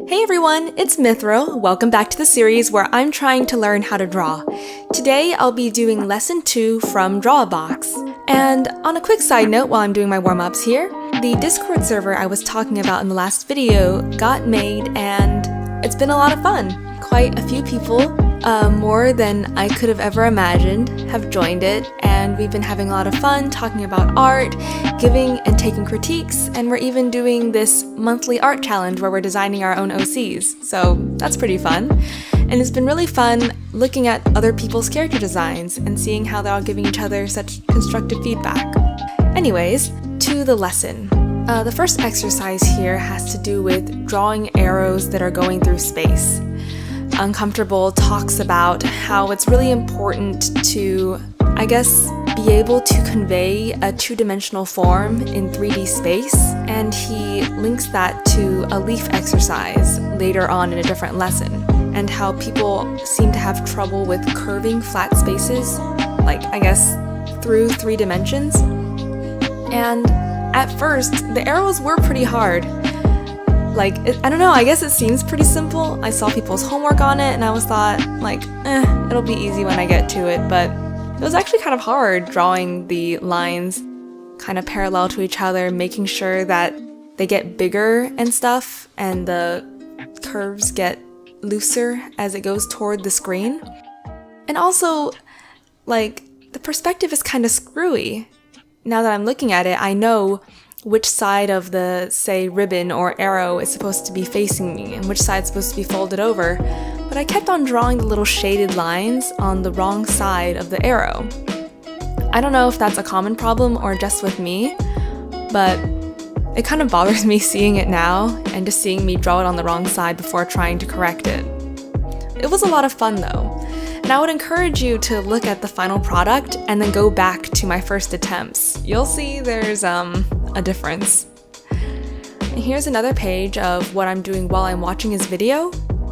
Hey everyone, it's Mithril. Welcome back to the series where I'm trying to learn how to draw. Today I'll be doing lesson 2 from Draw a Box. And on a quick side note while I'm doing my warm-ups here, the Discord server I was talking about in the last video got made and it's been a lot of fun. Quite a few people, more than I could have ever imagined, have joined it, and we've been having a lot of fun talking about art, giving and taking critiques, and we're even doing this monthly art challenge where we're designing our own OCs, so that's pretty fun. And it's been really fun looking at other people's character designs and seeing how they're all giving each other such constructive feedback. Anyways, to the lesson. The first exercise here has to do with drawing arrows that are going through space. Uncomfortable talks about how it's really important to, I guess, be able to convey a two-dimensional form in 3D space, and he links that to a leaf exercise later on in a different lesson, and how people seem to have trouble with curving flat spaces, like, I guess, through 3 dimensions. And at first, the arrows were pretty hard. I don't know, I guess it seems pretty simple. I saw people's homework on it and I was thought, it'll be easy when I get to it, but it was actually kind of hard drawing the lines kind of parallel to each other, making sure that they get bigger and stuff, and the curves get looser as it goes toward the screen. And also, the perspective is kind of screwy. Now that I'm looking at it, I know which side of the, say, ribbon or arrow is supposed to be facing me and which side is supposed to be folded over, but I kept on drawing the little shaded lines on the wrong side of the arrow. I don't know if that's a common problem or just with me, but it kind of bothers me seeing it now and just seeing me draw it on the wrong side before trying to correct it. It was a lot of fun though, and I would encourage you to look at the final product and then go back to my first attempts. You'll see there's a difference. And here's another page of what I'm doing while I'm watching his video.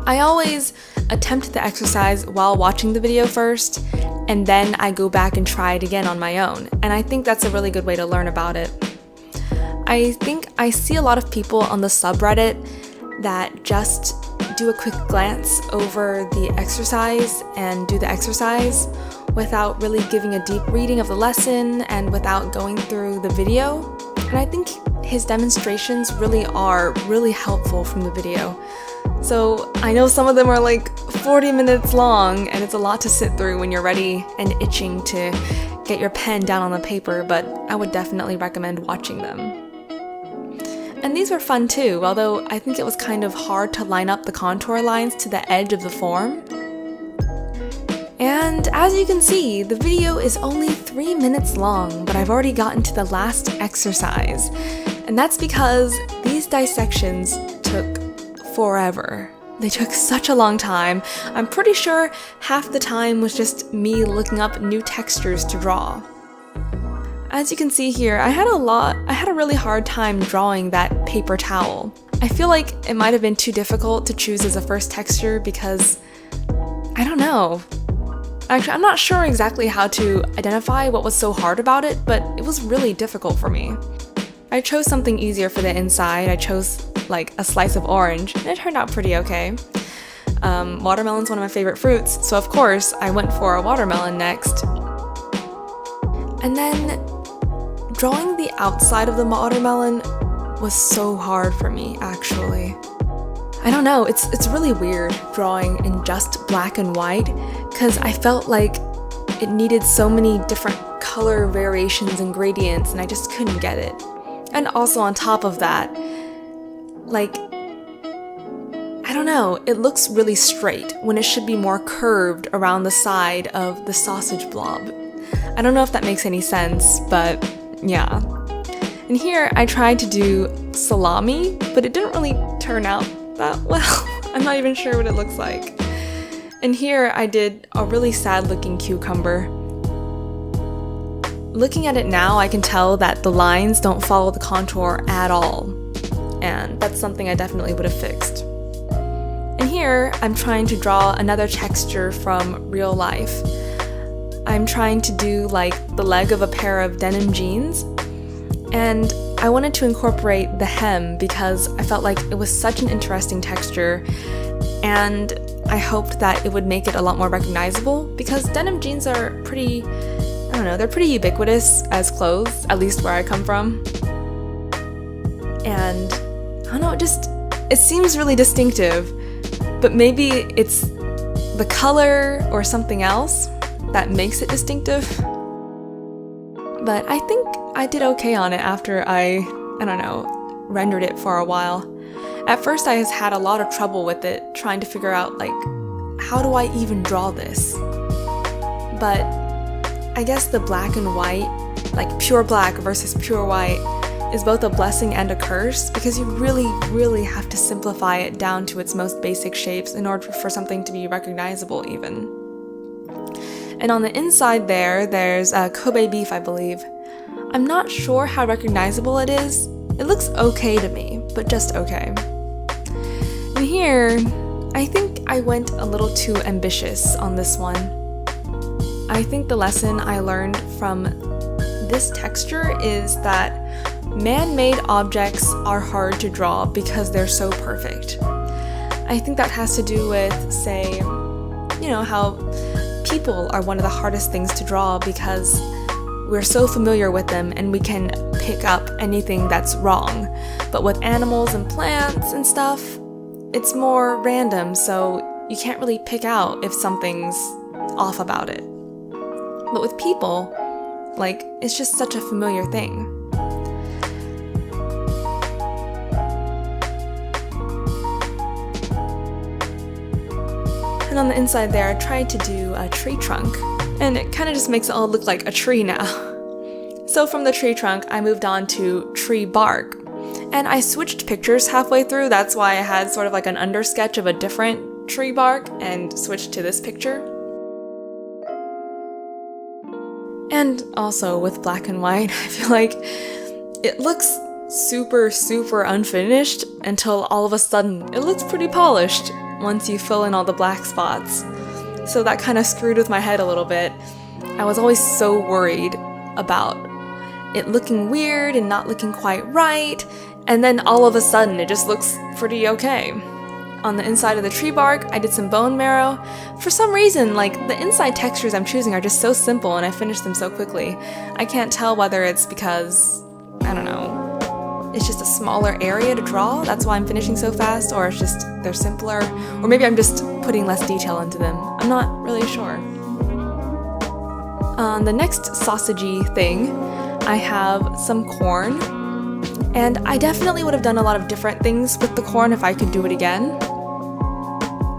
I always attempt the exercise while watching the video first, and then I go back and try it again on my own, and I think that's a really good way to learn about it. I think I see a lot of people on the subreddit that just do a quick glance over the exercise and do the exercise without really giving a deep reading of the lesson and without going through the video. And I think his demonstrations really are really helpful from the video. So I know some of them are 40 minutes long and it's a lot to sit through when you're ready and itching to get your pen down on the paper, but I would definitely recommend watching them. And these were fun too, although I think it was kind of hard to line up the contour lines to the edge of the form. And as you can see, the video is only 3 minutes long, but I've already gotten to the last exercise. And that's because these dissections took forever. They took such a long time. I'm pretty sure half the time was just me looking up new textures to draw. As you can see here, I had a really hard time drawing that paper towel. I feel like it might have been too difficult to choose as a first texture because, I don't know. Actually, I'm not sure exactly how to identify what was so hard about it, but it was really difficult for me. I chose something easier for the inside. I chose a slice of orange, and it turned out pretty okay. Watermelon's one of my favorite fruits, so of course I went for a watermelon next. And then drawing the outside of the watermelon was so hard for me, actually. I don't know, it's really weird drawing in just black and white, because I felt like it needed so many different color variations and gradients, and I just couldn't get it. And also on top of that, I don't know, it looks really straight when it should be more curved around the side of the sausage blob. I don't know if that makes any sense, but yeah. And here I tried to do salami, but it didn't really turn out that well. I'm not even sure what it looks like. And here I did a really sad looking cucumber. Looking at it now, I can tell that the lines don't follow the contour at all. And that's something I definitely would have fixed. And here I'm trying to draw another texture from real life. I'm trying to do the leg of a pair of denim jeans. And I wanted to incorporate the hem because I felt like it was such an interesting texture, and I hoped that it would make it a lot more recognizable because denim jeans are pretty, I don't know, they're pretty ubiquitous as clothes, at least where I come from. And I don't know, it seems really distinctive, but maybe it's the color or something else that makes it distinctive. But I think I did okay on it after I don't know, rendered it for a while. At first I had a lot of trouble with it, trying to figure out, like, how do I even draw this? But I guess the black and white, like pure black versus pure white, is both a blessing and a curse because you really, really have to simplify it down to its most basic shapes in order for something to be recognizable even. And on the inside there's Kobe beef, I believe. I'm not sure how recognizable it is. It looks okay to me, but just okay. And here, I think I went a little too ambitious on this one. I think the lesson I learned from this texture is that man-made objects are hard to draw because they're so perfect. I think that has to do with, say, you know, how people are one of the hardest things to draw because we're so familiar with them and we can pick up anything that's wrong. But with animals and plants and stuff, it's more random, so you can't really pick out if something's off about it. But with people, like, it's just such a familiar thing. And on the inside there, I tried to do a tree trunk, and it kind of just makes it all look like a tree now. So from the tree trunk, I moved on to tree bark. And I switched pictures halfway through, that's why I had sort of like an undersketch of a different tree bark and switched to this picture. And also with black and white, I feel like it looks super, super unfinished until all of a sudden it looks pretty polished once you fill in all the black spots. So that kind of screwed with my head a little bit. I was always so worried about it looking weird and not looking quite right, and then all of a sudden it just looks pretty okay. On the inside of the tree bark, I did some bone marrow. For some reason, like, the inside textures I'm choosing are just so simple and I finished them so quickly. I can't tell whether it's because, I don't know, it's just a smaller area to draw, that's why I'm finishing so fast, or it's just they're simpler, or maybe I'm just putting less detail into them. I'm not really sure. On the next sausagey thing, I have some corn, and I definitely would have done a lot of different things with the corn if I could do it again.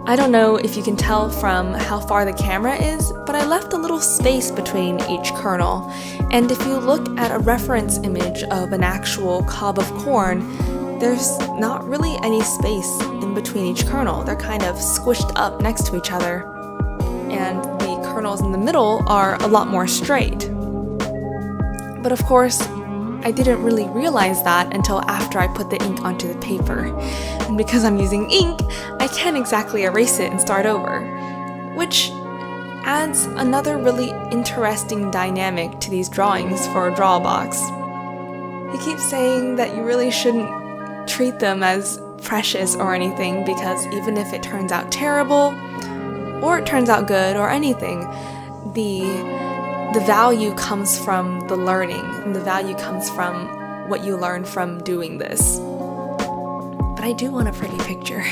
I don't know if you can tell from how far the camera is, but I left a little space between each kernel, and if you look at a reference image of an actual cob of corn, there's not really any space in between each kernel. They're kind of squished up next to each other, and the kernels in the middle are a lot more straight. But of course, I didn't really realize that until after I put the ink onto the paper. And because I'm using ink, I can't exactly erase it and start over, which adds another really interesting dynamic to these drawings for a draw box. He keeps saying that you really shouldn't treat them as precious or anything because even if it turns out terrible, or it turns out good, or anything, the value comes from the learning, and the value comes from what you learn from doing this. But I do want a pretty picture.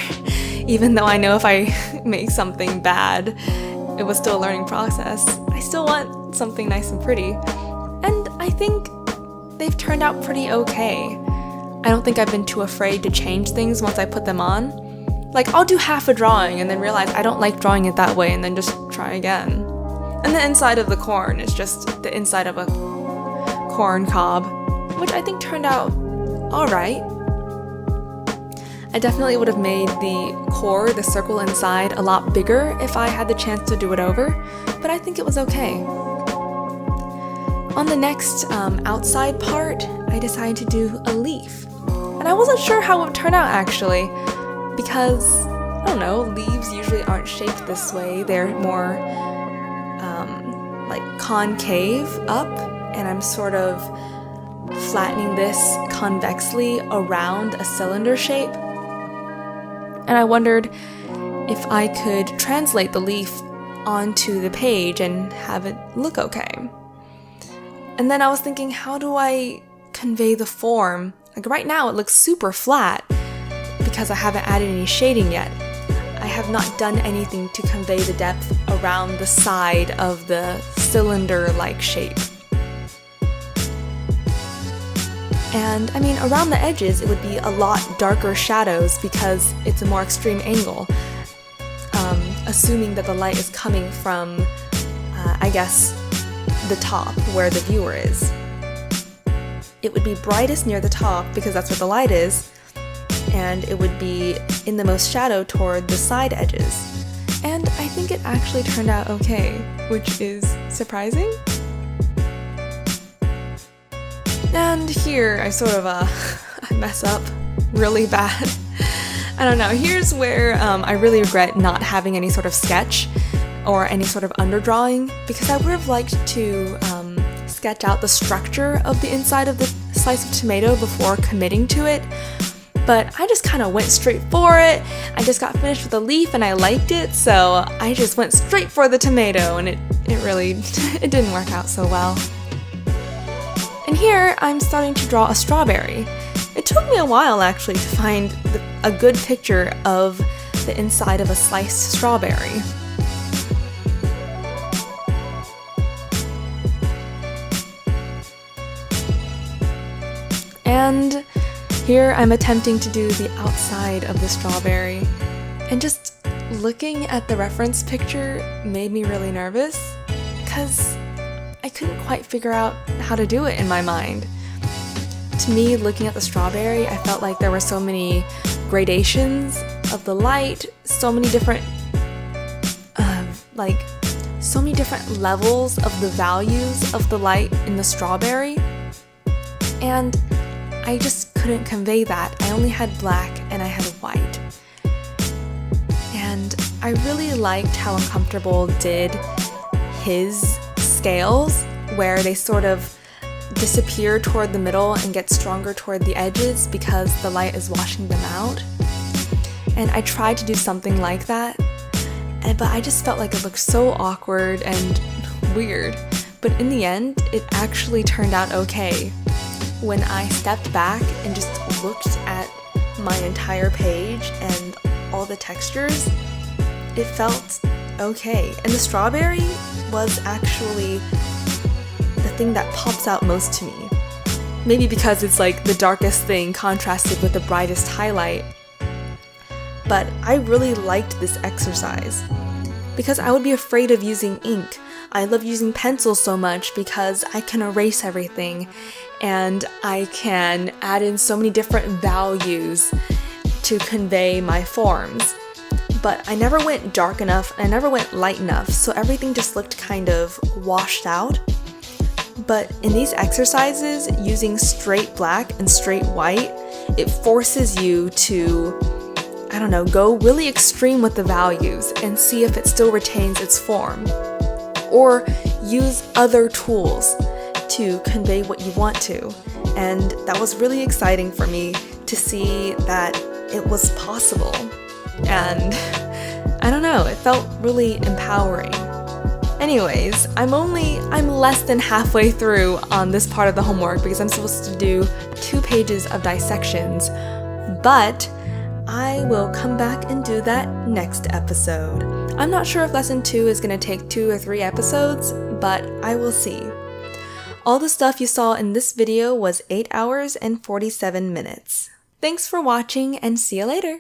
Even though I know if I make something bad, it was still a learning process. I still want something nice and pretty. And I think they've turned out pretty okay. I don't think I've been too afraid to change things once I put them on. Like, I'll do half a drawing and then realize I don't like drawing it that way and then just try again. And the inside of the corn is just the inside of a corn cob, which I think turned out alright. I definitely would have made the core, the circle inside, a lot bigger if I had the chance to do it over, but I think it was okay. On the next outside part, I decided to do a leaf. And I wasn't sure how it would turn out actually, because, I don't know, leaves usually aren't shaped this way. They're more like concave up, and I'm sort of flattening this convexly around a cylinder shape. And I wondered if I could translate the leaf onto the page and have it look okay. And then I was thinking, how do I convey the form? Like right now it looks super flat because I haven't added any shading yet. I have not done anything to convey the depth around the side of the cylinder-like shape. And I mean, around the edges it would be a lot darker shadows because it's a more extreme angle, assuming that the light is coming from, I guess, the top where the viewer is. It would be brightest near the top because that's where the light is, and it would be in the most shadow toward the side edges. And I think it actually turned out okay, which is surprising. And here I sort of I mess up really bad. I don't know, here's where I really regret not having any sort of sketch or any sort of underdrawing, because I would have liked to sketch out the structure of the inside of the slice of tomato before committing to it, but I just kind of went straight for it. I just got finished with the leaf and I liked it, so I just went straight for the tomato, and it really it didn't work out so well. And here I'm starting to draw a strawberry. It took me a while actually to find a good picture of the inside of a sliced strawberry. And here I'm attempting to do the outside of the strawberry, and just looking at the reference picture made me really nervous because I couldn't quite figure out how to do it in my mind. To me, looking at the strawberry, I felt like there were so many gradations of the light, so many different levels of the values of the light in the strawberry, and I just couldn't convey that. I only had black and I had white. And I really liked how Uncomfortable did his scales, where they sort of disappear toward the middle and get stronger toward the edges because the light is washing them out. And I tried to do something like that, but I just felt like it looked so awkward and weird. But in the end, it actually turned out okay. When I stepped back and just looked at my entire page and all the textures, it felt okay. And the strawberry was actually the thing that pops out most to me. Maybe because it's like the darkest thing contrasted with the brightest highlight. But I really liked this exercise because I would be afraid of using ink. I love using pencils so much because I can erase everything and I can add in so many different values to convey my forms. But I never went dark enough and I never went light enough, so everything just looked kind of washed out. But in these exercises, using straight black and straight white, it forces you to, I don't know, go really extreme with the values and see if it still retains its form. Or use other tools to convey what you want to. And that was really exciting for me to see that it was possible. And I don't know, it felt really empowering. Anyways, I'm less than halfway through on this part of the homework because I'm supposed to do 2 pages of dissections, but I will come back and do that next episode. I'm not sure if lesson 2 is going to take 2 or 3 episodes, but I will see. All the stuff you saw in this video was 8 hours and 47 minutes. Thanks for watching and see you later!